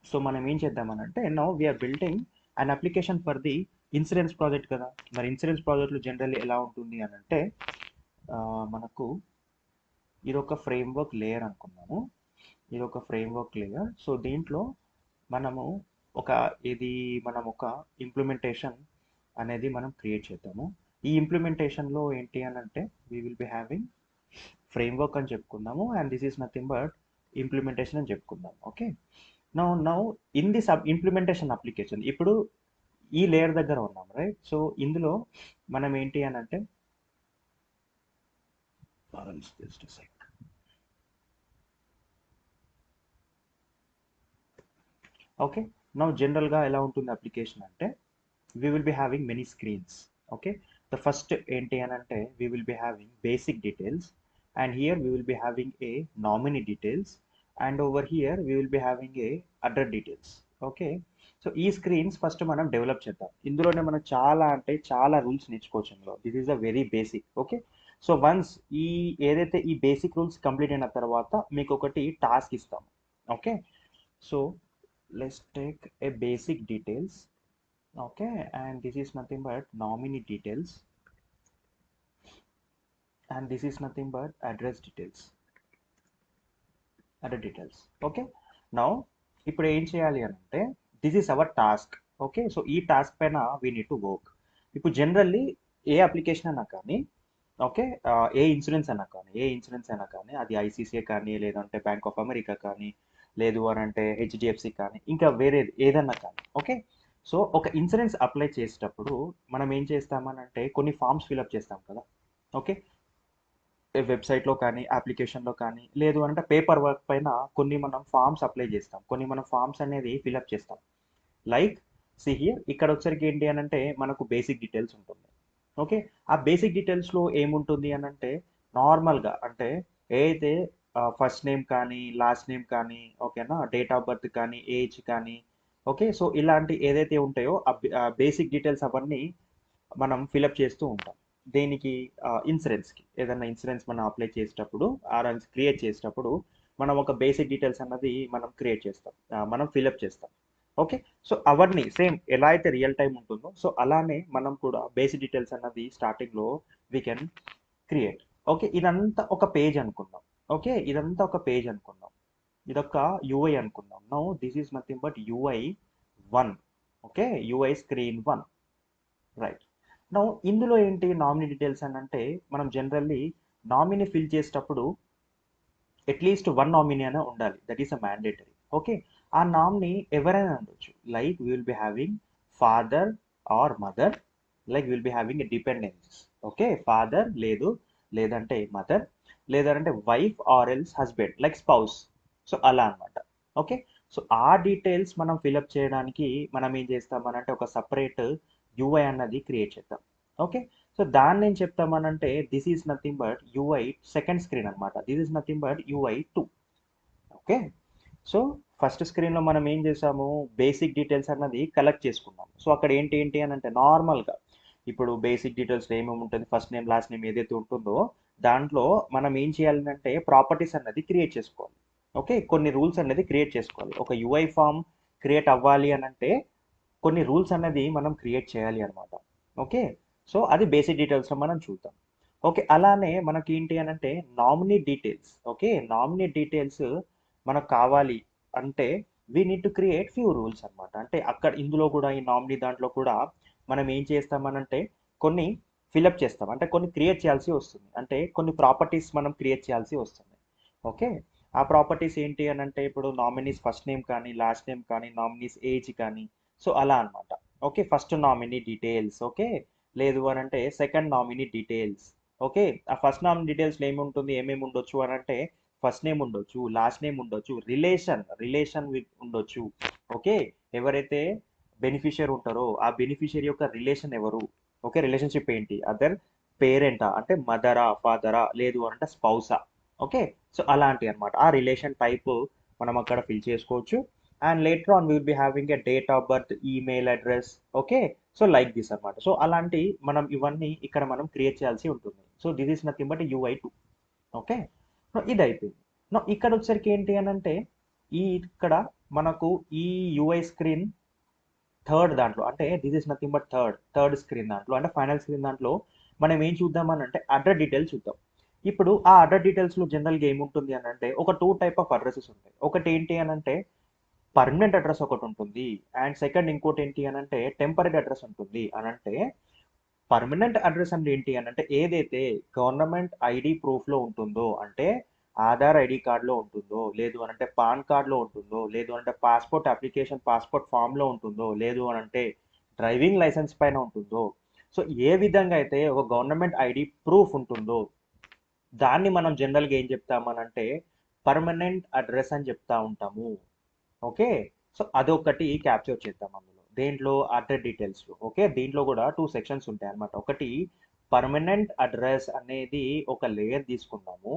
So మనం ఏం చేద్దామనంటే now we are building an application for the insurance project కదా. మరి ఇన్సూరెన్స్ ప్రాజెక్టులు జనరల్లీ ఎలా ఉంటుంది అని అంటే మనకు ఇది ఒక ఫ్రేమ్వర్క్ లేయర్ అనుకున్నాము. ఇది ఒక ఫ్రేమ్వర్క్ లేయర్. సో దీంట్లో మనము ఒక ఇది మనం ఒక ఇంప్లిమెంటేషన్ అనేది మనం క్రియేట్ చేద్దాము. ఈ ఇంప్లిమెంటేషన్లో ఏంటి అని అంటే we will be having framework అని చెప్పుకుందాము and this is nothing but implementation అని చెప్పుకుందాం. Okay, now in this implementation application ఇప్పుడు ఈ లేయర్ దగ్గర ఉన్నాం రైట్. సో ఇందులో మనం ఏంటి అని అంటే జస్ట్ సెక్. ఓకే, నౌ జనరల్గా ఎలా ఉంటుంది అప్లికేషన్ అంటే we will be having many screens. Okay, the first ఏంటి అని అంటే we will be having basic details and here we will be having a nominee details and over here we will be having a other details. Okay, so ఈ screens first మనం develop చేద్దాం. ఇందులోనే మనం చాలా అంటే చాలా రూల్స్ నేర్చుకోవచ్చు ఇందులో. This is a very basic. Okay, so once ఈ ఏదైతే ఈ బేసిక్ రూల్స్ కంప్లీట్ అయిన తర్వాత మీకు ఒకటి టాస్క్ ఇస్తాం. Okay, so let's take a basic details. Okay, and this is nothing but nominee details and this is nothing but address details. Okay, now ఇప్పుడు ఏం చేయాలి అంటే this is our task. Okay, so ఈ task పైన we need to work. ఇప్పుడు generally ఏ application అయినా కానీ okay, ఏ insurance అయినా కానీ అది ఐసిసిఐ కానీ లేదంటే బ్యాంక్ ఆఫ్ అమెరికా కానీ లేదు అని అంటే హెచ్డిఎఫ్సి కానీ ఇంకా వేరే ఏదన్నా కానీ ఓకే. సో ఒక ఇన్సూరెన్స్ అప్లై చేసేటప్పుడు మనం ఏం చేస్తామనంటే కొన్ని ఫామ్స్ ఫిల్అప్ చేస్తాం కదా. ఓకే, వెబ్సైట్లో కానీ అప్లికేషన్లో కానీ లేదు అంటే పేపర్ వర్క్ పైన కొన్ని మనం ఫామ్స్ అప్లై చేస్తాం, కొన్ని మనం ఫామ్స్ అనేది ఫిల్అప్ చేస్తాం. లైక్ సి హియర్ ఇక్కడ వచ్చరికి ఏంటి అని అంటే మనకు బేసిక్ డీటెయిల్స్ ఉంటుంది. ఓకే, ఆ బేసిక్ డీటెయిల్స్లో ఏముంటుంది అని అంటే నార్మల్గా అంటే ఏదైతే ఫస్ట్ నేమ్ కానీ లాస్ట్ నేమ్ కానీ ఓకేనా, డేట్ ఆఫ్ బర్త్ కానీ ఏజ్ కానీ ఓకే, సో ఇలాంటి ఏదైతే ఉంటాయో ఆ బేసిక్ డీటెయిల్స్ అవన్నీ మనం ఫిలప్ చేస్తూ ఉంటాం. దేనికి? ఇన్సూరెన్స్కి. ఏదైనా ఇన్సూరెన్స్ మనం అప్లై చేసేటప్పుడు క్రియేట్ చేసేటప్పుడు మనం ఒక బేసిక్ డీటెయిల్స్ అన్నది మనం క్రియేట్ చేస్తాం, మనం ఫిలప్ చేస్తాం. ఓకే, సో అవన్నీ సేమ్ ఎలా అయితే రియల్ టైం ఉంటుందో సో అలానే మనం కూడా బేసిక్ డీటెయిల్స్ అన్నది స్టార్టింగ్లో వీ కెన్ క్రియేట్. ఓకే, ఇదంతా ఒక పేజ్ అనుకుందాం. ఓకే, ఇదంతా ఒక పేజ్ అనుకుందాం, ఇదొక యూఐ అనుకుందాం. Now this is nothing but UI 1. Okay, UI screen 1 right. Now ఇందులో ఏంటి నామినీ డీటెయిల్స్ అని అంటే మనం జనరల్లీ నామినీ ఫిల్ చేసేటప్పుడు అట్లీస్ట్ 1 నామినీ అయినా ఉండాలి, that is a mandatory. Okay, ఆ నామినీ ఎవరైనా ఉండొచ్చు. Like we will be having father or mother, like will be having a dependencies. Okay, father లేదంటే మదర్, లేదంటే wife or else husband like spouse. So అలా అనమాట. Okay, so ఆ details మనం fill up చేయడానికి మనం ఏం చేస్తామనంటే ఒక సపరేట్ యూఐ అన్నది క్రియేట్ చేద్దాం. ఓకే, సో దాన్ని ఏం చెప్తామనంటే this is nothing but UI second screen అనమాట. This is nothing but UI 2. Okay, so first స్క్రీన్లో మనం ఏం చేసాము, బేసిక్ డీటెయిల్స్ అన్నది కలెక్ట్ చేసుకున్నాం. సో అక్కడ ఏంటి అని అంటే నార్మల్గా ఇప్పుడు బేసిక్ డీటెయిల్స్ ఏమేమి ఉంటుంది, ఫస్ట్ నేమ్ లాస్ట్ నేమ్ ఏదైతే ఉంటుందో దాంట్లో మనం ఏం చేయాలి అంటే ప్రాపర్టీస్ అన్నది క్రియేట్ చేసుకోవాలి. ఓకే, కొన్ని రూల్స్ అనేది క్రియేట్ చేసుకోవాలి. ఒక యూఐ ఫామ్ క్రియేట్ అవ్వాలి అని అంటే కొన్ని రూల్స్ అనేది మనం క్రియేట్ చేయాలి అనమాట. ఓకే, సో అది బేసిక్ డీటెయిల్స్లో మనం చూద్దాం. ఓకే, అలానే మనకి ఏంటి అని అంటే nominee details. Okay, nominee details మనకు కావాలి అంటే we need to create few rules అనమాట. అంటే అక్కడ ఇందులో కూడా ఈ నామినీ దాంట్లో కూడా మనం ఏం చేస్తామనంటే కొన్ని ఫిలప్ చేస్తాం, అంటే కొన్ని క్రియేట్ చేయాల్సి వస్తుంది, అంటే కొన్ని ప్రాపర్టీస్ మనం క్రియేట్ చేయాల్సి వస్తుంది. ఓకే, ఆ ప్రాపర్టీస్ ఏంటి అని అంటే ఇప్పుడు నామినీస్ ఫస్ట్ నేమ్ కానీ లాస్ట్ నేమ్ కానీ నామినీస్ ఏజ్ కానీ సో అలా అనమాట. Okay, first nominee details. Okay, లేదు అని అంటే సెకండ్ నామినీ డీటెయిల్స్. ఓకే, ఆ ఫస్ట్ నామినీ డీటెయిల్స్లో ఏముంటుంది, ఏమేమి ఉండొచ్చు అని అంటే ఫస్ట్ నేమ్ ఉండొచ్చు, లాస్ట్ నేమ్ ఉండొచ్చు, రిలేషన్ ఉండొచ్చు. ఓకే, ఎవరైతే బెనిఫిషియర్ ఉంటారో ఆ బెనిఫిషియరీ యొక్క రిలేషన్ ఎవరు, ఓకే, రిలేషన్షిప్ ఏంటి, అదర్ పేరెంటా అంటే మదరా ఫాదరా లేదు అంటే స్పౌసా. ఓకే, సో అలాంటి అనమాట ఆ రిలేషన్ టైప్ మనం అక్కడ ఫిల్ చేసుకోవచ్చు. And later on will be having a date of birth, email address. Okay, so like this అనమాట. సో అలాంటి మనం ఇవన్నీ ఇక్కడ మనం క్రియేట్ చేయాల్సి ఉంటుంది. So this is nothing but UI 2. Okay, ఇది అయిపోయింది. ఇక్కడ వచ్చరికి ఏంటి అని అంటే ఇక్కడ మనకు ఈ యూఐ స్క్రీన్ థర్డ్ దాంట్లో, అంటే this is nothing but third screen దాంట్లో, అంటే ఫైనల్ స్క్రీన్ దాంట్లో మనం ఏం చూద్దామని అంటే అడ్రస్ డీటెయిల్స్ చూద్దాం. ఇప్పుడు ఆ అడ్రస్ డీటెయిల్స్లో జనరల్గా ఏముంటుంది అని అంటే ఒక టూ టైప్ ఆఫ్ అడ్రసెస్ ఉంటాయి. ఒకటి ఏంటి అని అంటే పర్మనెంట్ అడ్రస్ ఒకటి ఉంటుంది, అండ్ సెకండ్ ఇంకోటి ఏంటి అని అంటే టెంపరీ అడ్రస్ ఉంటుంది. అని అంటే పర్మనెంట్ అడ్రస్ అంటే ఏంటి అని అంటే ఏదైతే గవర్నమెంట్ ఐడి ప్రూఫ్లో ఉంటుందో, అంటే ఆధార్ ఐడి కార్డులో ఉంటుందో, లేదు అని అంటే పాన్ కార్డులో ఉంటుందో, లేదు అంటే పాస్పోర్ట్ అప్లికేషన్ పాస్పోర్ట్ ఫామ్లో ఉంటుందో, లేదు అని అంటే డ్రైవింగ్ లైసెన్స్ పైన ఉంటుందో, సో ఏ విధంగా అయితే ఒక గవర్నమెంట్ ఐడి ప్రూఫ్ ఉంటుందో దాన్ని మనం జనరల్గా ఏం చెప్తామనంటే పర్మనెంట్ అడ్రస్ అని చెప్తా ఉంటాము. ఓకే, సో అదొకటి క్యాప్చర్ చేద్దాం అందులో, దేంట్లో అడ్రస్ డీటెయిల్స్లో. ఓకే, దీంట్లో కూడా టూ సెక్షన్స్ ఉంటాయి అనమాట. ఒకటి పర్మనెంట్ అడ్రస్ అనేది ఒక లేయర్ తీసుకుందాము,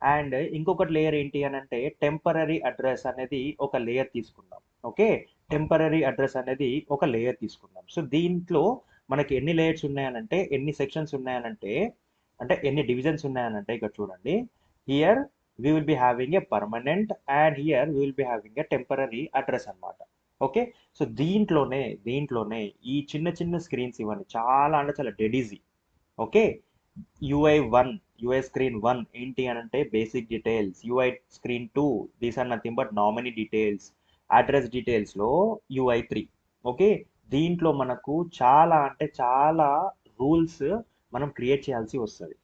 అండ్ ఇంకొకటి లేయర్ ఏంటి అని అంటే టెంపరీ అడ్రస్ అనేది ఒక లేయర్ తీసుకుందాం. ఓకే, టెంపరీ అడ్రస్ అనేది ఒక లేయర్ తీసుకుందాం. సో దీంట్లో మనకి ఎన్ని లేయర్స్ ఉన్నాయనంటే, ఎన్ని సెక్షన్స్ ఉన్నాయనంటే, అంటే ఎన్ని డివిజన్స్ ఉన్నాయనంటే ఇక్కడ చూడండి. Here we will be having a permanent and here we will be having a temporary address అన్నమాట. ఓకే, సో దీంట్లోనే ఈ చిన్న చిన్న స్క్రీన్స్ ఇవన్నీ చాలా అంటే చాలా dead easy. Okay, UI 1, UI screen 1 ఏంటి అని అంటే basic details, UI screen 2 these are nothing but nominee details, address డీటెయిల్స్లో యూఐ 3. ఓకే, దీంట్లో మనకు చాలా అంటే చాలా రూల్స్ మనం క్రియేట్ చేయాల్సి వస్తుంది.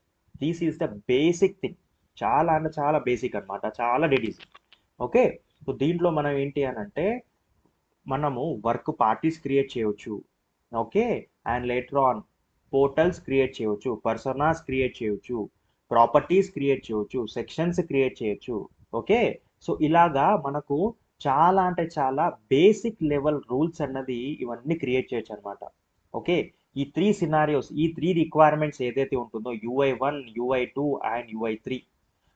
This is the basic thing, చాలా అంటే చాలా బేసిక్ అన్నమాట, చాలా డెడ్ ఈజీ. ఓకే, సో దీంట్లో మనం ఏంటి అని అంటే మనము వర్క్ పార్టీస్ క్రియేట్ చేయవచ్చు. Okay, and later on portals create చేయవచ్చు, పర్సనాస్ క్రియేట్ చేయవచ్చు, ప్రాపర్టీస్ క్రియేట్ చేయవచ్చు, సెక్షన్స్ క్రియేట్ చేయొచ్చు. ఓకే, సో ఇలాగా మనకు చాలా అంటే చాలా బేసిక్ లెవెల్ రూల్స్ అన్నది ఇవన్నీ క్రియేట్ చేయొచ్చు అనమాట. ఓకే, ఈ త్రీ సినారియోస్, ఈ త్రీ రిక్వైర్మెంట్స్ ఏదైతే ఉంటుందో UI 1, UI 2 and UI 3.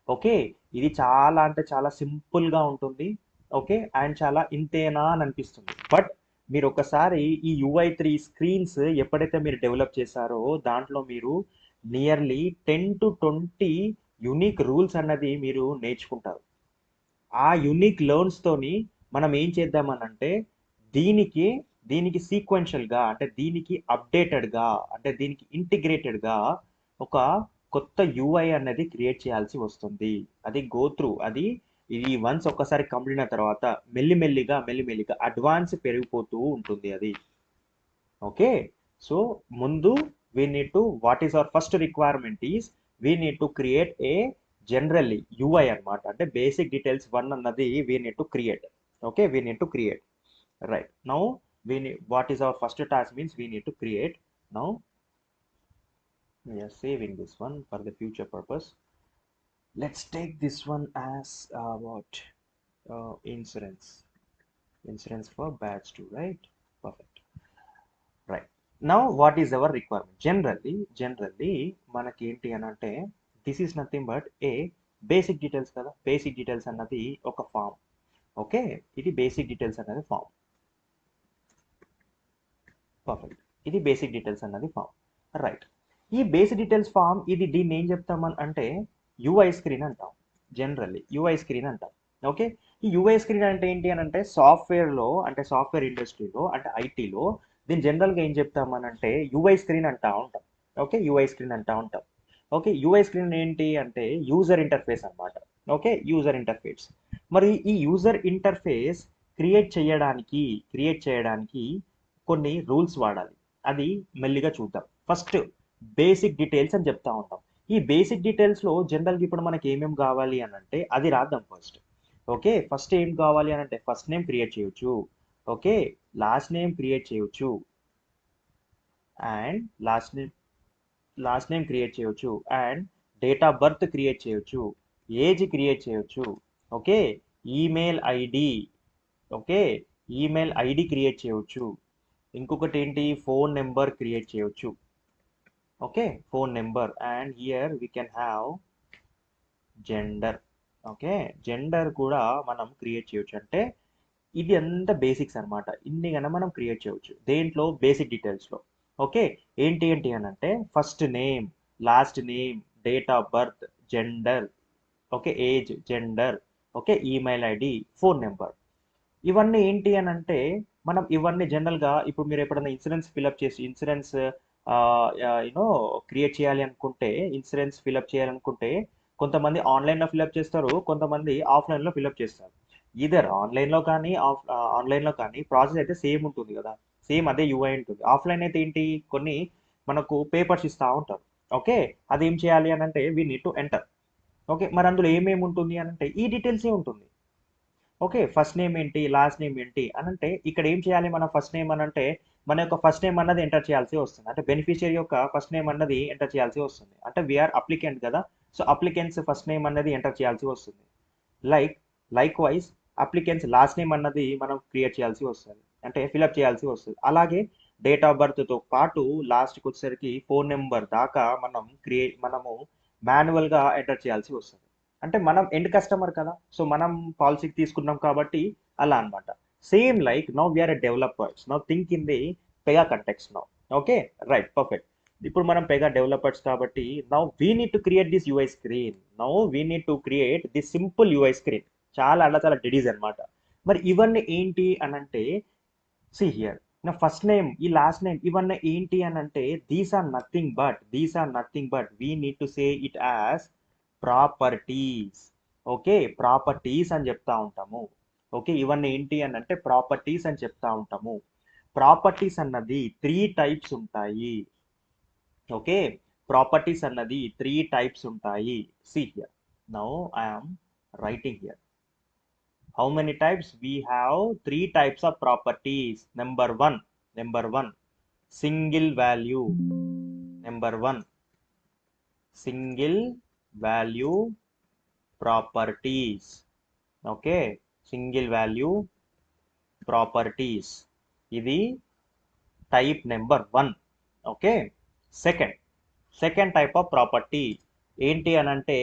Okay, ఇది చాలా అంటే చాలా సింపుల్గా ఉంటుంది. ఓకే, అండ్ చాలా ఇంతేనా అని అనిపిస్తుంది. బట్ మీరు ఒకసారి ఈ యూఐ 3 స్క్రీన్స్ ఎప్పుడైతే మీరు డెవలప్ చేశారో దాంట్లో మీరు నియర్లీ 10 to 20 యునిక్ రూల్స్ అన్నది మీరు నేర్చుకుంటారు. ఆ యునిక్ లెర్న్స్తోని మనం ఏం చేద్దామనంటే దీనికి దీనికి సీక్వెన్షియల్గా, అంటే దీనికి అప్డేటెడ్గా, అంటే దీనికి ఇంటిగ్రేటెడ్గా ఒక కొత్త యూఐ అనేది క్రియేట్ చేయాల్సి వస్తుంది. అది గో త్రూ, అది ఇది వన్స్ ఒక్కసారి కంప్లీట్ అయిన తర్వాత మెల్లిమెల్లిగా అడ్వాన్స్ పెరిగిపోతూ ఉంటుంది అది. ఓకే, సో ముందు we need to, what is our first requirement is we need to create a generally UI అన్నమాట. అంటే బేసిక్ డీటెయిల్స్ 1 అన్నది we need to create. Okay, we need to create. Right now we need, what is our first task means we need to create. Now we are saving this one for the future purpose. Let's take this one as what insurance for batch 2, right? Perfect. Right, now what is our requirement? Generally మనకి ఏంటి అని అంటే this is nothing but A basic details కదా. Basic details అన్నది ఒక form. Okay, ఇది basic details అన్నది form. Perfect, ఇది బేసిక్ డీటెయిల్స్ అన్నది ఫామ్. రైట్, ఈ బేసిక్ డీటెయిల్స్ ఫామ్ ఇది దీన్ని ఏం చెప్తామని అంటే యూఐ స్క్రీన్ అంటాం. జనరల్లీ యూఐ స్క్రీన్ అంటాం. ఓకే, ఈ యూఐ స్క్రీన్ అంటే ఏంటి అని అంటే సాఫ్ట్వేర్లో, అంటే సాఫ్ట్వేర్ ఇండస్ట్రీలో, అంటే ఐటీలో దీన్ని జనరల్గా ఏం చెప్తామని అంటే యూఐ స్క్రీన్ అంటా ఉంటాం. ఓకే, యూఐ స్క్రీన్ అంటా ఉంటాం. ఓకే, యూఐ స్క్రీన్ ఏంటి అంటే యూజర్ ఇంటర్ఫేస్ అన్నమాట. Okay, user interface. మరి ఈ యూజర్ ఇంటర్ఫేస్ క్రియేట్ చేయడానికి కొన్ని రూల్స్ వాడాలి. అది మెల్లిగా చూద్దాం. ఫస్ట్ బేసిక్ డీటెయిల్స్ అని చెప్తా ఉంటాం. ఈ బేసిక్ డీటెయిల్స్లో జనరల్గా ఇప్పుడు మనకి ఏమేమి కావాలి అని అంటే అది రాద్దాం ఫస్ట్. ఓకే, ఫస్ట్ ఏం కావాలి అని అంటే ఫస్ట్ నేమ్ క్రియేట్ చేయొచ్చు. ఓకే, లాస్ట్ నేమ్ క్రియేట్ చేయొచ్చు, అండ్ లాస్ట్ నేమ్ క్రియేట్ చేయొచ్చు, and date of birth create చేయొచ్చు, ఏజ్ క్రియేట్ చేయొచ్చు. Okay, email ID, okay, email ID create చేయొచ్చు. ఇంకొకటి ఏంటి, ఫోన్ నెంబర్ క్రియేట్ చేయొచ్చు. Okay, phone number, and here we can have gender. Okay, gender కూడా మనం create చేయొచ్చు. అంటే ఇది అంతా బేసిక్స్ అనమాట. ఇన్ని కన్నా మనం క్రియేట్ చేయవచ్చు దేంట్లో, బేసిక్ డీటెయిల్స్లో. ఓకే, ఏంటి అని అంటే first name, last name, date of birth, gender, okay, age, gender, okay, email ID, phone number. ఇవన్నీ ఏంటి అని అంటే మనం ఇవన్నీ జనరల్గా ఇప్పుడు మీరు ఎప్పుడైనా ఇన్సూరెన్స్ ఫిలప్ చేసి ఇన్సూరెన్స్ యూనో క్రియేట్ చేయాలి అనుకుంటే ఇన్సూరెన్స్ ఫిలప్ చేయాలనుకుంటే కొంతమంది ఆన్లైన్లో ఫిలప్ చేస్తారు, కొంతమంది ఆఫ్లైన్లో ఫిలప్ చేస్తారు. ఈధర్ ఆన్లైన్లో కానీ ప్రాసెస్ అయితే సేమ్ ఉంటుంది కదా, సేమ్ అదే యూఐ ఉంటుంది. ఆఫ్లైన్ అయితే ఏంటి, కొన్ని మనకు పేపర్స్ ఇస్తూ ఉంటారు. ఓకే, అది ఏం చేయాలి అని అంటే we need to enter. Okay, మరి అందులో ఏమేమి ఉంటుంది అని అంటే ఈ డీటెయిల్సే ఉంటుంది. ఓకే, ఫస్ట్ నేమ్ ఏంటి, లాస్ట్ నేమ్ ఏంటి అని అంటే ఇక్కడ ఏం చేయాలి, మన ఫస్ట్ నేమ్ అని అంటే మన యొక్క ఫస్ట్ నేమ్ అన్నది ఎంటర్ చేయాల్సి వస్తుంది. అంటే బెనిఫిషియరీ యొక్క ఫస్ట్ నేమ్ అన్నది ఎంటర్ చేయాల్సి వస్తుంది. అంటే వీఆర్ అప్లికెంట్ కదా, సో అప్లికెంట్స్ ఫస్ట్ నేమ్ అన్నది ఎంటర్ చేయాల్సి వస్తుంది. Like like wise applicants last name అన్నది మనం క్రియేట్ చేయాల్సి వస్తుంది, అంటే ఫిలప్ చేయాల్సి వస్తుంది. అలాగే డేట్ ఆఫ్ బర్త్తో పాటు లాస్ట్కి వచ్చేసరికి ఫోన్ నెంబర్ దాకా మనము మాన్యువల్గా ఎంటర్ చేయాల్సి వస్తుంది. అంటే మనం ఎండ్ కస్టమర్ కదా, సో మనం పాలసీకి తీసుకున్నాం కాబట్టి అలా అన్నమాట. Same like now we are a developers, now think in the Pega context now. Okay, right, perfect. ఇప్పుడు మనం పెగా డెవలపర్స్ కాబట్టి now we need to create this UI screen. Now we need to create this simple UI screen. చాలా డెడీస్ అన్నమాట. మరి ఇవన్నీ ఏంటి అని అంటే సి హియర్, నా ఫస్ట్ నేమ్ ఈ లాస్ట్ నేమ్ ఇవన్నీ ఏంటి అని అంటే these are nothing but we need to say it as properties. Okay, properties అని చెప్తా ఉంటాము. ఓకే, ఇవన్నీ ఏంటి అని అంటే ప్రాపర్టీస్ అని చెప్తా ఉంటాము. ప్రాపర్టీస్ అన్నది 3 టైప్స్ ఉంటాయి. ఓకే, ప్రాపర్టీస్ అన్నది 3 టైప్స్ ఉంటాయి. See here, now I'm writing here. How many types? We have 3 types of properties. Number one, single value. Number one, single value properties. Okay, single value properties. ఇది type number 1. Okay, second type of property ఏంటి అని అంటే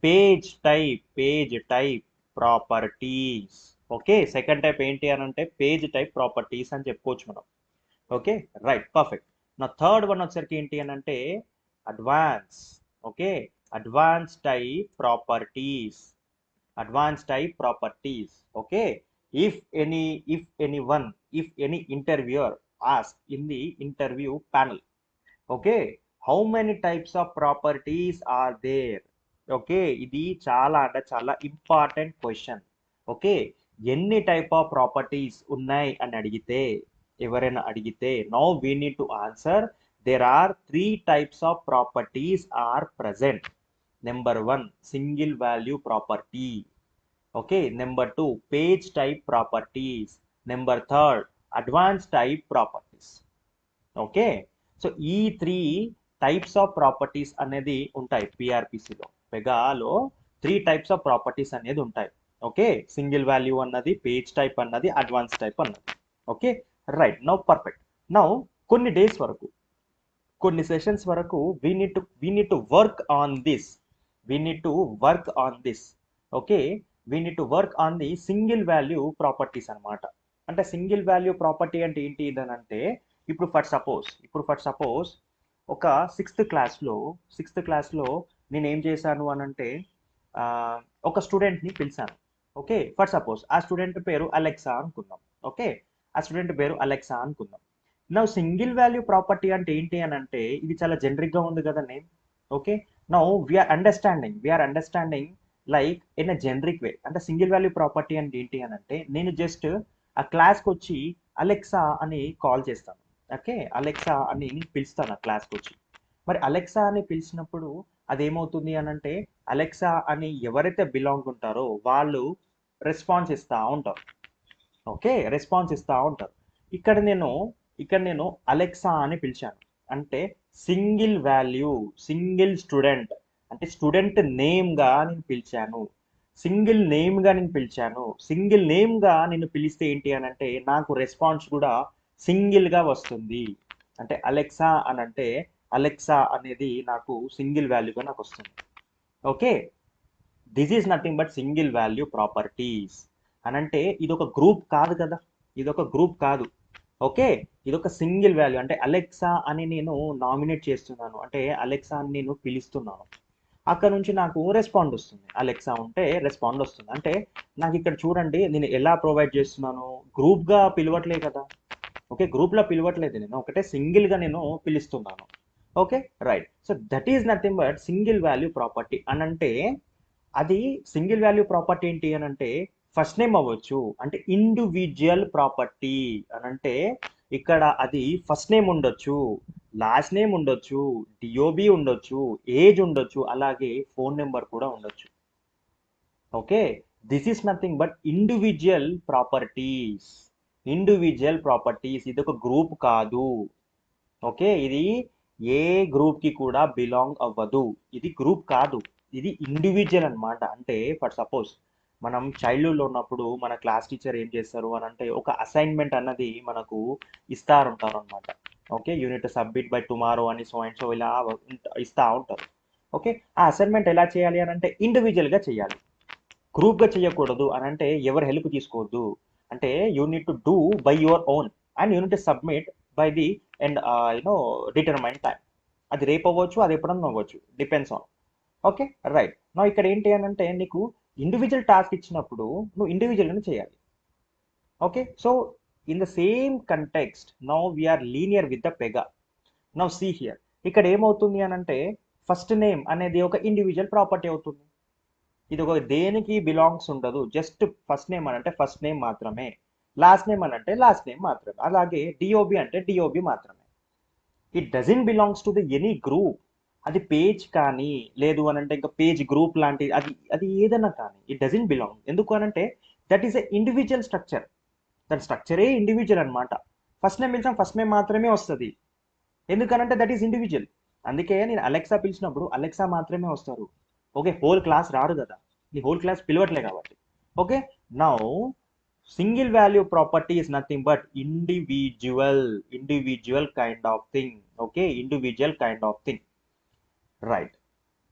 page type properties. Okay, second type ఏంటి అని అంటే page type properties అని చెప్పుకోవచ్చు మనం. Okay, right, perfect. నా థర్డ్ వన్ వచ్చరికి ఏంటి అని అంటే advance. Okay, advance type properties. Okay, if any interviewer ask in the interview panel, okay, how many types of properties are there. Okay, ఇది చాలా అంటే చాలా ఇంపార్టెంట్ క్వశ్చన్. ఓకే, ఎన్ని టైప్ ఆఫ్ ప్రాపర్టీస్ ఉన్నాయి అని ఎవరైనా అడిగితే now we need to answer there are 3 types of properties are present. Number 1, single value property. Okay, number 2, page type properties. Number 3, advance type properties. Okay, so ఈ 3 types of properties అనేది ఉంటాయి పిఆర్పిసిలో. పెగాలో 3 types of properties అనేది ఉంటాయి. ఓకే, single value అన్నది, page type అన్నది, అడ్వాన్స్ టైప్ అన్నది. Okay, right, now perfect. Now కొన్ని డేస్ వరకు, కొన్ని సెషన్స్ వరకు we need to work on this. Okay, we need to work on the single value properties అన్నమాట. అంటే సింగిల్ వాల్యూ ప్రాపర్టీ అంటే ఏంటి ఇదనంటే ఇప్పుడు ఫర్ సపోజ్ ఒక సిక్స్త్ క్లాస్లో నేను ఏం చేశాను అని అంటే ఒక స్టూడెంట్ని పిలిచాను. ఓకే, ఫర్ సపోజ్ ఆ స్టూడెంట్ పేరు అలెక్సా అనుకుందాం. ఓకే, ఆ స్టూడెంట్ పేరు అలెక్సా అనుకుందాం. నా సింగిల్ వాల్యూ ప్రాపర్టీ అంటే ఏంటి అని అంటే ఇది చాలా జనరిక్గా ఉంది కదా name. Okay, now we are understanding like in a generic way. అంటే సింగిల్ వాల్యూ ప్రాపర్టీ అంటే ఏంటి అని అంటే నేను జస్ట్ ఆ క్లాస్కి వచ్చి అలెక్సా అని కాల్ చేస్తాను. ఓకే, అలెక్సా అని పిలుస్తాను ఆ క్లాస్కి వచ్చి. మరి అలెక్సా అని పిలిచినప్పుడు అదేమవుతుంది అని అంటే అలెక్సా అని ఎవరైతే బిలాంగ్ ఉంటారో వాళ్ళు రెస్పాన్స్ ఇస్తూ ఉంటారు. ఓకే, రెస్పాన్స్ ఇస్తూ ఉంటారు. ఇక్కడ నేను అలెక్సా అని పిలిచాను అంటే సింగిల్ వాల్యూ, సింగిల్ స్టూడెంట్ అంటే స్టూడెంట్ నేమ్గా నేను పిలిచాను. సింగిల్ నేమ్గా నేను పిలిస్తే ఏంటి అని అంటే నాకు రెస్పాన్స్ కూడా సింగిల్గా వస్తుంది. అంటే అలెక్సా అని అంటే అలెక్సా అనేది నాకు సింగిల్ వాల్యూగా నాకు వస్తుంది. Okay, this is nothing but single value properties అని అంటే ఇది ఒక గ్రూప్ కాదు. ఓకే, ఇది ఒక సింగిల్ వాల్యూ. అంటే అలెక్సా అని నేను నామినేట్ చేస్తున్నాను, అంటే అలెక్సా అని నేను పిలుస్తున్నాను. అక్కడ నుంచి నాకు రెస్పాండ్ వస్తుంది. అలెక్సా ఉంటే రెస్పాండ్ వస్తుంది. అంటే నాకు ఇక్కడ చూడండి నేను ఎలా ప్రొవైడ్ చేస్తున్నాను, గ్రూప్గా పిలవట్లే కదా. ఓకే, గ్రూప్లో పిలవట్లేదు, నేను ఒకటే సింగిల్గా నేను పిలుస్తున్నాను. Okay, right. So that is nothing but single value property అని అంటే, అది సింగిల్ వాల్యూ ప్రాపర్టీ ఏంటి అని అంటే ఫస్ట్ నేమ్ అవ్వచ్చు, అంటే ఇండివిజువల్ ప్రాపర్టీ అని అంటే ఇక్కడ అది ఫస్ట్ నేమ్ ఉండొచ్చు, లాస్ట్ నేమ్ ఉండొచ్చు, డిఓబి ఉండొచ్చు, ఏజ్ ఉండొచ్చు, అలాగే ఫోన్ నెంబర్ కూడా ఉండొచ్చు. Okay, this is nothing but individual properties. Individual properties, ఇది ఒక గ్రూప్ కాదు. ఓకే, ఇది ఏ గ్రూప్ కి కూడా బిలాంగ్ అవ్వదు, ఇది గ్రూప్ కాదు, ఇది ఇండివిజువల్ అన్నమాట. అంటే ఫర్ సపోజ్ మనం చైల్డ్హుడ్ లో ఉన్నప్పుడు మన క్లాస్ టీచర్ ఏం చేస్తారు అని అంటే ఒక అసైన్మెంట్ అన్నది మనకు ఇస్తారుంటారు అనమాట. Okay, unit submit by tomorrow అని సో అండ్ సో ఇలా ఇస్తా ఉంటారు. ఓకే, ఆ అసైన్మెంట్ ఎలా చేయాలి అని అంటే ఇండివిజువల్ గా చేయాలి, గ్రూప్ గా చేయకూడదు అని అంటే ఎవరు హెల్ప్ తీసుకోవద్దు. అంటే you need to do by your own and you need to submit by the and you know determine time. అది రేపు అవ్వచ్చు, అది ఎప్పుడన్నా అవ్వచ్చు, డిపెండ్స్ ఆన్. Okay, right. నా ఇక్కడ ఏంటి అని అంటే నీకు ఇండివిజువల్ టాస్క్ ఇచ్చినప్పుడు నువ్వు ఇండివిజువల్గానే చేయాలి. Okay, so in the same context now we are linear with the Pega. Now see here, ఇక్కడ ఏమవుతుంది అని అంటే ఫస్ట్ నేమ్ అనేది ఒక ఇండివిజువల్ ప్రాపర్టీ అవుతుంది. ఇది ఒక దేనికి బిలాంగ్స్ ఉండదు, జస్ట్ ఫస్ట్ నేమ్ అని అంటే ఫస్ట్ నేమ్ మాత్రమే, లాస్ట్ నేమ్ అని అంటే లాస్ట్ నేమ్ మాత్రమే, అలాగే డిఓబి అంటే డిఓబి మాత్రమే. It doesn't belongs to the any group. అది పేజ్ కానీ లేదు అని అంటే ఇంకా పేజ్ గ్రూప్ లాంటి అది అది ఏదైనా కానీ ఇట్ డజంట్ బిలాంగ్. ఎందుకు అని అంటే that is a individual structure, దాని స్ట్రక్చరే ఇండివిజువల్ అనమాట. ఫస్ట్ నేమ్ పిలిచాం, ఫస్ట్ నేమ్ మాత్రమే వస్తుంది, ఎందుకనంటే దట్ ఈస్ ఇండివిజువల్. అందుకే నేను అలెక్సా పిలిచినప్పుడు అలెక్సా మాత్రమే వస్తారు. ఓకే, హోల్ క్లాస్ రారు కదా, నీ హోల్ క్లాస్ పిలవట్లే కాబట్టి. Okay, now single value property is nothing but individual kind of thing. Okay, individual kind of thing. Right,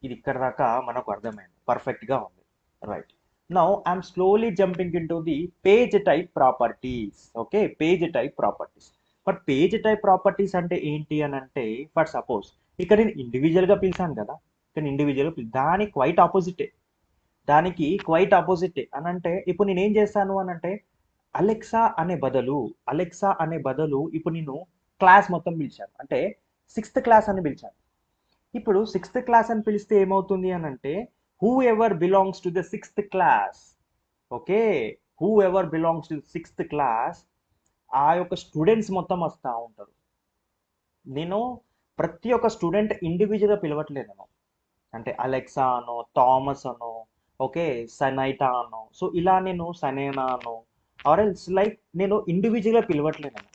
ఇది ఇక్కడ దాకా మనకు అర్థమైంది, పర్ఫెక్ట్ గా ఉంది. Right, now I'm slowly jumping in to the page type properties. Okay, page type properties. But page type properties అంటే ఏంటి అని అంటే ఫర్ సపోజ్ ఇక్కడ నేను ఇండివిజువల్ గా పిలిచాను కదా, ఇక్కడ ఇండివిజువల్ దానికి క్వైట్ ఆపోజిటే, దానికి క్వైట్ ఆపోజిటే అని అంటే ఇప్పుడు నేను ఏం చేస్తాను అని అంటే అలెక్సా అనే బదులు ఇప్పుడు నేను క్లాస్ మొత్తం పిలిచాను, అంటే సిక్స్త్ క్లాస్ అని పిలిచాను. ఇప్పుడు సిక్స్త్ క్లాస్ అని పిలిస్తే ఏమవుతుంది అని అంటే who ever belongs to the sixth class. Okay, who ever belongs to sixth class, ఆ యొక్క స్టూడెంట్స్ మొత్తం వస్తూ ఉంటారు. నేను ప్రతి ఒక్క స్టూడెంట్ ఇండివిజువల్గా పిలవట్లేదేమో, అంటే అలెక్సా అనో థామస్ అనో ఓకే సనైటా అనో, సో ఇలా నేను సనేనా అనో ఆర్ ఎల్స్ లైక్ నేను ఇండివిజువల్గా పిలవట్లేదేమో.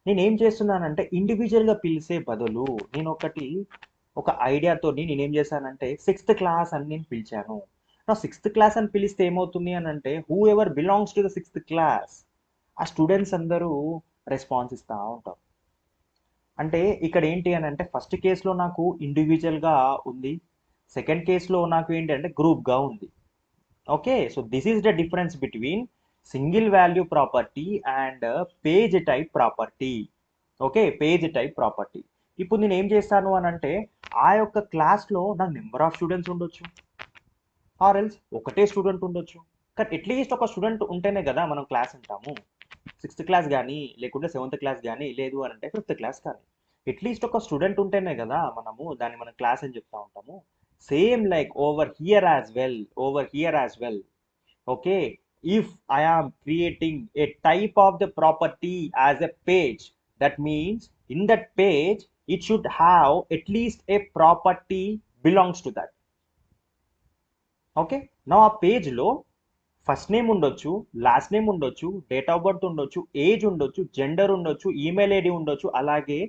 నేను ఏం చేస్తున్నానంటే ఇండివిజువల్గా పిలిచే బదులు నేను ఒక ఐడియాతో నేనేం చేశానంటే సిక్స్త్ క్లాస్ అని నేను పిలిచాను. నా సిక్స్త్ క్లాస్ అని పిలిస్తే ఏమవుతుంది అని అంటే who ever belongs to the sixth class, ఆ స్టూడెంట్స్ అందరూ రెస్పాన్స్ ఇస్తూ ఉంటారు. అంటే ఇక్కడ ఏంటి అని అంటే ఫస్ట్ కేసులో నాకు ఇండివిజువల్గా ఉంది, సెకండ్ కేసులో నాకు ఏంటి అంటే గ్రూప్గా ఉంది. Okay, so this is the difference between single value property and page type property. Okay, page type property. ఇప్పుడు నేను ఏం చేస్తాను అని అంటే ఆ యొక్క క్లాస్లో నాకు నెంబర్ ఆఫ్ స్టూడెంట్స్ ఉండొచ్చు, ఆర్ ఎల్స్ ఒకటే స్టూడెంట్ ఉండొచ్చు, కానీ అట్లీస్ట్ ఒక స్టూడెంట్ ఉంటేనే కదా మనం క్లాస్ అంటాము. సిక్స్త్ క్లాస్ కానీ లేకుంటే సెవెంత్ క్లాస్ కానీ లేదు అని అంటే ఫిఫ్త్ క్లాస్ కానీ అట్లీస్ట్ ఒక స్టూడెంట్ ఉంటేనే కదా దాన్ని మనం క్లాస్ అని చెప్తా ఉంటాము. Same like over here as well. Okay, if I am creating a type of the property as a page, that means in that page it should have at least a property belongs to that. Okay, నా ఆ పేజ్లో first name ఉండొచ్చు, last name ఉండొచ్చు, date of birth ఉండొచ్చు, age ఉండొచ్చు, gender ఉండొచ్చు, email ID ఉండొచ్చు, అలాగే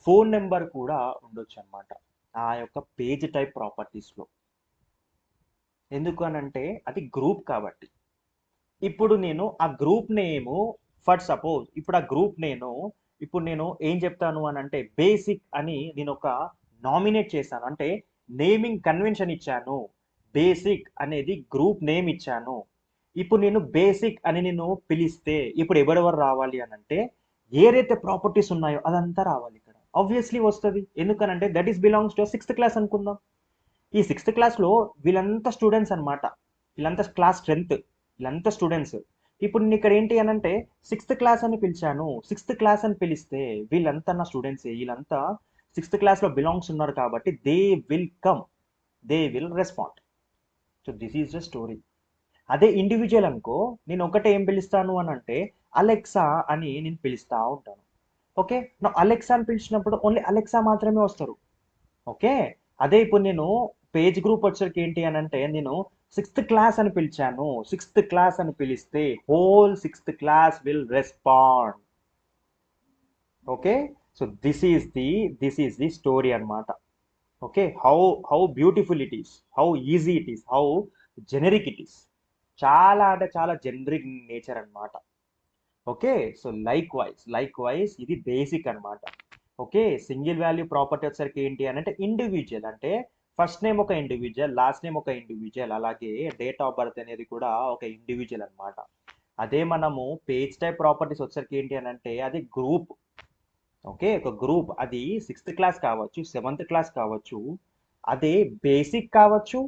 ఫోన్ నెంబర్ కూడా ఉండొచ్చు అనమాట ఆ యొక్క పేజ్ టైప్ ప్రాపర్టీస్లో. ఎందుకు అనంటే అది గ్రూప్ కాబట్టి. ఇప్పుడు నేను ఆ గ్రూప్ నేము ఫర్ సపోజ్ ఇప్పుడు ఆ గ్రూప్ ఇప్పుడు నేను ఏం చెప్తాను అని అంటే బేసిక్ అని నేను ఒక నామినేట్ చేశాను, అంటే నేమింగ్ కన్వెన్షన్ ఇచ్చాను, బేసిక్ అనేది గ్రూప్ నేమ్ ఇచ్చాను. ఇప్పుడు నేను బేసిక్ అని నేను పిలిస్తే ఇప్పుడు ఎవరెవరు రావాలి అని అంటే ఏదైతే ప్రాపర్టీస్ ఉన్నాయో అదంతా రావాలి ఇక్కడ, ఆబ్వియస్లీ వస్తుంది. ఎందుకనంటే that is belongs to sixth class అనుకుందాం. ఈ 6th క్లాస్లో వీళ్ళంతా స్టూడెంట్స్ అన్నమాట. వీళ్ళంతా క్లాస్ స్ట్రెంత్, వీళ్ళంతా స్టూడెంట్స్. ఇప్పుడు నేను ఇక్కడ ఏంటి అని అంటే 6th క్లాస్ అని పిలిచాను. 6th క్లాస్ అని పిలిస్తే వీళ్ళంతా నా స్టూడెంట్స్, వీళ్ళంతా 6th క్లాస్లో బిలాంగ్స్ ఉన్నారు కాబట్టి they will come, they will respond. So this is the story. అదే ఇండివిజువల్ అనుకో, నేను ఒకటే ఏం పిలుస్తాను అని అంటే అలెక్సా అని నేను పిలుస్తా ఉంటాను. ఓకే, నా అలెక్సా అని పిలిచినప్పుడు ఓన్లీ అలెక్సా మాత్రమే వస్తారు. ఓకే, అదే ఇప్పుడు నేను పేజ్ గ్రూప్ వచ్చరికి ఏంటి అని అంటే నేను 6th క్లాస్ అని పిలిచాను. 6th క్లాస్ అని పిలిస్తే whole 6th class will respond. Okay, so this is the story అన్నమాట. Okay, how beautiful it is, how easy it is, how generic it is. చాలా అంటే చాలా జెనరిక్ నేచర్ అన్నమాట. ఓకే, సో లైక్ వైజ్ ఇది basic అన్నమాట. Okay, single value property వచ్చేసరికి ఏంటి అని అంటే ఇండివిజువల్ అంటే ఫస్ట్ నేమ్ ఒక ఇండివిజువల్, లాస్ట్ నేమ్ ఒక ఇండివిజువల్, అలాగే డేట్ ఆఫ్ బర్త్ అనేది కూడా ఒక ఇండివిజువల్ అన్నమాట. అదే మనము పేజ్ టైప్ ప్రాపర్టీస్ వచ్చేసరికి ఏంటి అని అంటే అది గ్రూప్. ఓకే, ఒక గ్రూప్ అది 6th క్లాస్ కావచ్చు, 7th క్లాస్ కావచ్చు, అదే బేసిక్ కావచ్చు,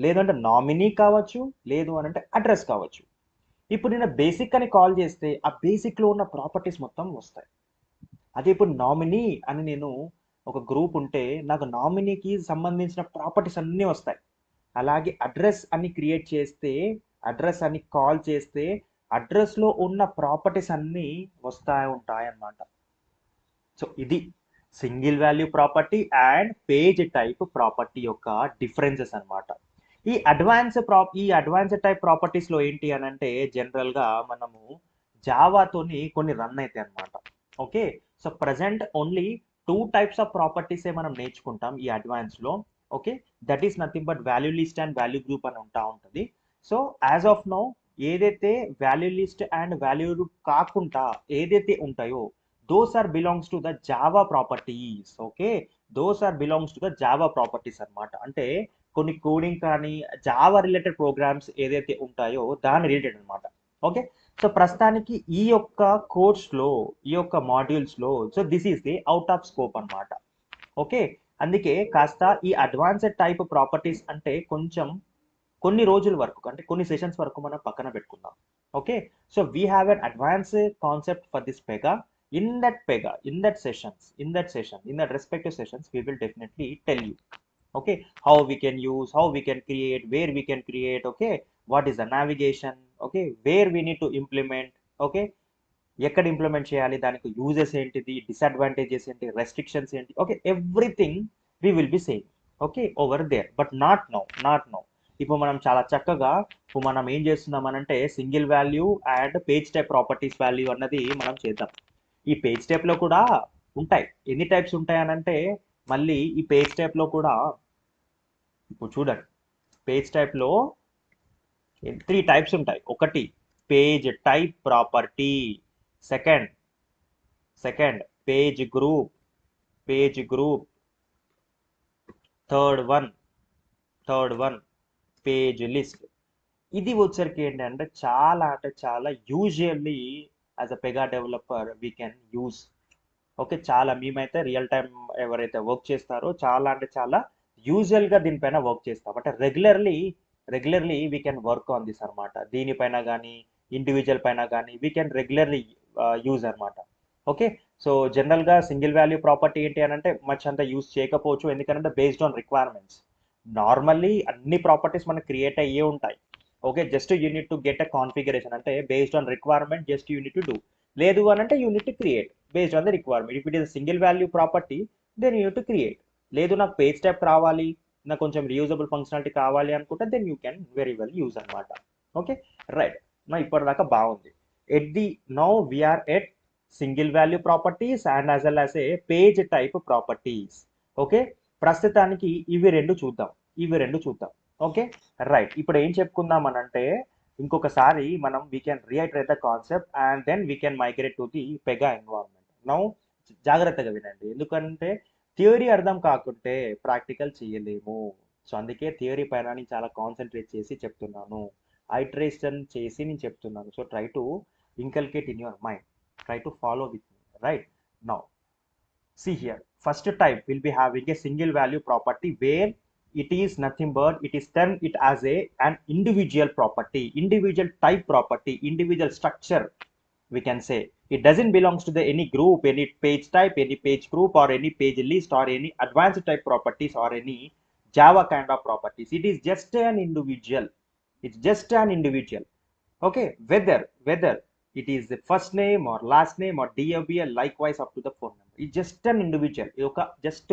లేదంటే నామినీ కావచ్చు, లేదు అని అంటే అడ్రస్ కావచ్చు. ఇప్పుడు నేను బేసిక్ అని కాల్ చేస్తే ఆ బేసిక్లో ఉన్న ప్రాపర్టీస్ మొత్తం వస్తాయి. అదే ఇప్పుడు నామినీ అని నేను ఒక గ్రూప్ ఉంటే నాకు నామినీకి సంబంధించిన ప్రాపర్టీస్ అన్నీ వస్తాయి. అలాగే అడ్రస్ అని క్రియేట్ చేస్తే, అడ్రస్ అని కాల్ చేస్తే అడ్రస్లో ఉన్న ప్రాపర్టీస్ అన్నీ ఉంటాయి అన్నమాట. సో ఇది single value property and page type property యొక్క డిఫరెన్సెస్ అన్నమాట. ఈ అడ్వాన్స్ టైప్ ప్రాపర్టీస్ లో ఏంటి అని అంటే జనరల్ గా మనము జావాతోని కొన్ని రన్ అవుతాయి అన్నమాట. Okay, so present only 2 types of ప్రాపర్టీసే మనం నేర్చుకుంటాం ఈ అడ్వాన్స్ లో. Okay, that is nothing but value list and value group అని ఉంటుంది. సో యాజ్ ఆఫ్ నౌ ఏదైతే value list and value group కాకుండా ఏదైతే ఉంటాయో those are belongs to the Java properties. Okay, those are belongs to the Java properties అన్నమాట. అంటే కొన్ని coding కానీ జావా రిలేటెడ్ ప్రోగ్రామ్స్ ఏదైతే ఉంటాయో దాని రిలేటెడ్ అన్నమాట. ఓకే, సో ప్రస్తుతానికి ఈ యొక్క కోర్స్లో, ఈ యొక్క మాడ్యూల్స్లో, so this is the out of scope అన్నమాట. ఓకే, అందుకే కాస్త ఈ అడ్వాన్స్డ్ టైప్ ప్రాపర్టీస్ అంటే కొంచెం కొన్ని రోజుల వరకు అంటే కొన్ని సెషన్స్ వరకు మనం పక్కన పెట్టుకుందాం. Okay, so we have an advance concept for this Pega. In that respective sessions we will definitely tell you, okay, how we can use, how we can create, where we can create, okay, what is the navigation, okay, where we need to implement, okay, ఎక్కడ implement చేయాలి, దానికి uses ఏంటిది, disadvantages ఏంటి, restrictions ఏంటి, okay, everything we will be same. Okay, over there, but not now. ఇప్పుడు మనం చాలా చక్కగా ఇప్పుడు మనం ఏం చేస్తున్నాం అనంటే single value and page type properties value అన్నది మనం చేద్దాం. ఈ పేజ్ టైప్లో కూడా ఉంటాయి. ఎన్ని టైప్స్ ఉంటాయి అనంటే మళ్ళీ ఈ పేజ్ టైప్లో కూడా ఇప్పుడు చూడండి, పేజ్ టైప్లో 3 టైప్స్ ఉంటాయి. ఒకటి page type property, second page group, third one page list. ఇది వచ్చరికి ఏంటంటే చాలా అంటే చాలా usually as a Pega developer we can use. Okay, చాలా మేమైతే రియల్ టైం ఎవరైతే వర్క్ చేస్తారో చాలా అంటే చాలా యూజువల్గా దీనిపైన వర్క్ చేస్తాం. అంటే regularly we can work on this అనమాట. దీనిపైన కానీ ఇండివిజువల్ పైన కానీ వీ కెన్ రెగ్యులర్లీ యూజ్ అనమాట. ఓకే, సో జనరల్గా సింగిల్ వాల్యూ ప్రాపర్టీ ఏంటి అని అంటే మచ్ అంతా యూజ్ చేయకపోవచ్చు, ఎందుకంటే బేస్డ్ ఆన్ రిక్వైర్మెంట్స్. నార్మల్లీ అన్ని ప్రాపర్టీస్ మనకు క్రియేట్ అయ్యే ఉంటాయి. Okay, just you need to get a configuration, అంటే based on requirement just you need to do. లేదు అని అంటే you need to create based on the requirement. If it is single value property then you need to create. లేదు నాకు page type కావాలి, నాకు కొంచెం reusable functionality కావాలి అనుకుంటే then you can very well use అనమాట. ఓకే, రైట్, నా ఇప్పటిదాకా బాగుంది. At the now we are at single value properties and as well as a page type properties. Okay, ప్రస్తుతానికి ఇవి రెండు చూద్దాం. ఓకే, రైట్, ఇప్పుడు ఏం చెప్పుకుందాం అనంటే ఇంకొకసారి మనం we can reiterate the concept and then we can migrate to the Pega environment. Now జాగ్రత్తగా వినండి, ఎందుకంటే థియరీ అర్థం కాకుంటే ప్రాక్టికల్ చేయలేము. సో అందుకే థియరీ పైన నేను చాలా కాన్సన్ట్రేట్ చేసి చెప్తున్నాను, ఐటరేషన్ చేసి నేను చెప్తున్నాను. So try to inculcate in your mind, try to follow with me. Right, now see here, first type will be having a single value property where it is nothing but it is termed it as an individual property, individual type property, individual structure, we can say. It doesn't belongs to the any group, any page type, any page group, or any page list, or any advanced type properties, or any Java kind of properties. It is just an individual. It's just an individual. Okay, whether it is the first name or last name or DOBL, likewise up to the phone number. It's just an individual. ఇది ఒక just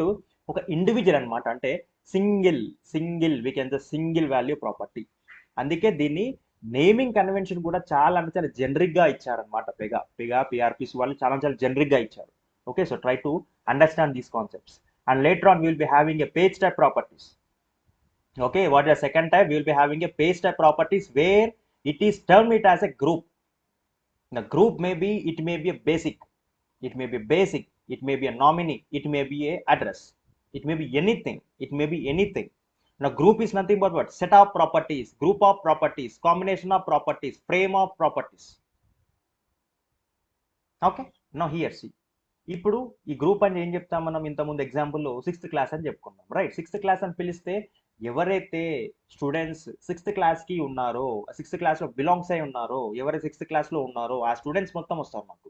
ఒక individual అన్నమాట. అంటే single we can the single value property. అందుకే దీన్ని naming convention కూడా చాలా అంటే చాలా జనరిక్ గా ఇచ్చారనమాట. పెగా పిఆర్పిసి వాళ్ళు చాలా చాలా జనరిక్ గా ఇచ్చారు. Okay, so try to understand these concepts. And later on will be having a page type properties. Okay, what is the second type? We will be having a page type properties where it is termed it as a group. The group may be, it may be a basic, it may be basic, it may be a nominee, it may be a address, it may be anything, it may be anything. Now group is nothing but what? Set of properties, group of properties, combination of properties, frame of properties. Okay, now here see. ఇప్పుడు ఈ group అని ఏం చెప్తాం మనం? ఇంతకుముందు ఎగ్జాంపుల్లో 6th class అని చెప్పుకున్నాం, right? 6th class అని పిలిస్తే ఎవరైతే స్టూడెంట్స్ 6th క్లాస్కి ఉన్నారో, 6th క్లాస్లో బిలాంగ్స్ అయి ఉన్నారో, ఎవరైతే 6th క్లాస్లో ఉన్నారో ఆ స్టూడెంట్స్ మొత్తం వస్తారు నాకు.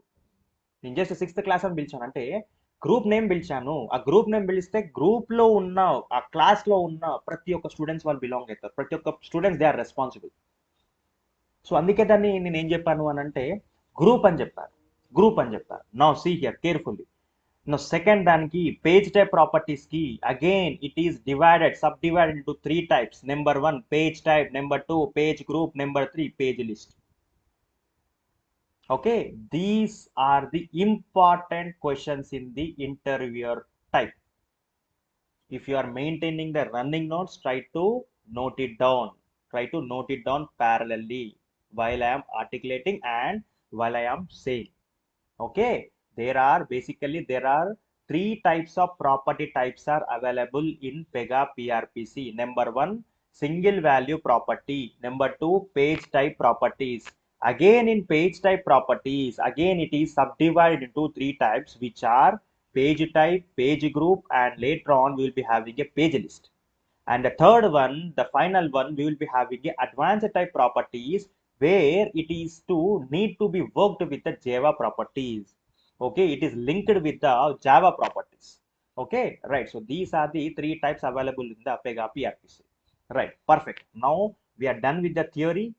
నేను జస్ట్ 6th క్లాస్ అని పిలిచాను అంటే గ్రూప్ నేమ్ పిలిచాను. ఆ గ్రూప్ నేమ్ పిలిస్తే గ్రూప్లో ఉన్న ఆ క్లాస్లో ఉన్న ప్రతి ఒక్క స్టూడెంట్స్ వాళ్ళు బిలాంగ్ అవుతారు. ప్రతి ఒక్క students they are responsible. So అందుకే దాన్ని నేను ఏం చెప్పాను అని అంటే గ్రూప్ అని చెప్పాను. Now see here carefully. Now second దానికి page type properties కి again it is subdivided into 3 types. Number 1 page type, number 2 page group, number 3 page list. Okay, these are the important questions in the interviewer type. If you are maintaining the running notes, try to note it down parallelly while I am articulating and while I am saying. Okay, there are 3 types of property types are available in Pega PRPC. Number 1 single value property, number 2 page type properties. Again in page type properties, again it is subdivided into 3 types, which are page type, page group, and later on we will be having a page list. And the third one, the final one, we will be having a advanced type properties, where it is to need to be worked with the Java properties. Okay, it is linked with the Java properties. Okay, right. So these are the 3 types available in the Pega PRPC. Right, perfect. Now we are done with the theory.